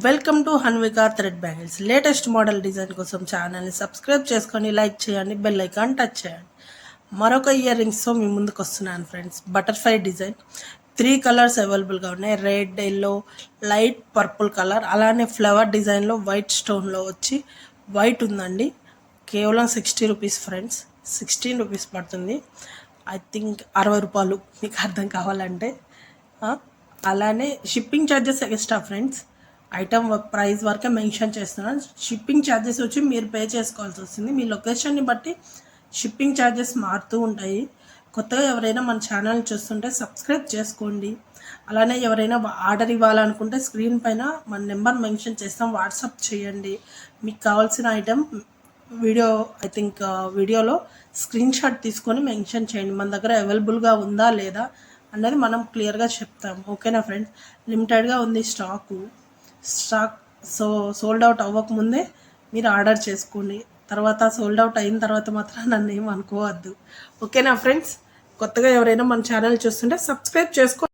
Welcome to Hanvika thread bangles. Latest model design కోసం ఛానల్ని subscribe చేసుకొని లైక్ చేయండి, బెల్ ఐకాన్ టచ్ చేయండి. మరొక ఇయర్ రింగ్స్తో మీ ముందుకు వస్తున్నాను ఫ్రెండ్స్. బటర్ఫ్లై డిజైన్ 3 కలర్స్ అవైలబుల్గా ఉన్నాయి. Red, yellow, light purple colour, అలానే ఫ్లవర్ డిజైన్లో వైట్ స్టోన్లో వచ్చి వైట్ ఉందండి. కేవలం 60 రూపీస్ ఫ్రెండ్స్. 16 రూపీస్ పడుతుంది. ఐ థింక్ 60 రూపాయలు మీకు అర్థం కావాలంటే. అలానే shipping charges extra friends. Item price వరకే మెన్షన్ చేస్తున్నాను. షిప్పింగ్ ఛార్జెస్ వచ్చి మీరు పే చేసుకోవాల్సి వస్తుంది. మీ లొకేషన్ని బట్టి షిప్పింగ్ ఛార్జెస్ మారుతూ ఉంటాయి. కొత్తగా ఎవరైనా మన ఛానల్ చూస్తుంటే సబ్స్క్రైబ్ చేసుకోండి. అలానే ఎవరైనా ఆర్డర్ ఇవ్వాలనుకుంటే స్క్రీన్ పైన మన నెంబర్ మెన్షన్ చేస్తాం, వాట్సాప్ చేయండి. మీకు కావాల్సిన ఐటమ్ వీడియోలో స్క్రీన్ షాట్ తీసుకొని మెన్షన్ చేయండి. మన దగ్గర అవైలబుల్గా ఉందా లేదా అన్నది మనం క్లియర్గా చెప్తాం. ఓకేనా ఫ్రెండ్స్. లిమిటెడ్గా ఉంది స్టాక్. సోల్డ్ అవుట్ అవ్వకముందే మీరు ఆర్డర్ చేసుకోండి. తర్వాత సోల్డ్ అవుట్ అయిన తర్వాత మాత్రం నన్ను ఏం అనుకోవద్దు. ఓకేనా ఫ్రెండ్స్. కొత్తగా ఎవరైనా మన ఛానల్ చూస్తుంటే సబ్స్క్రైబ్ చేసుకోండి.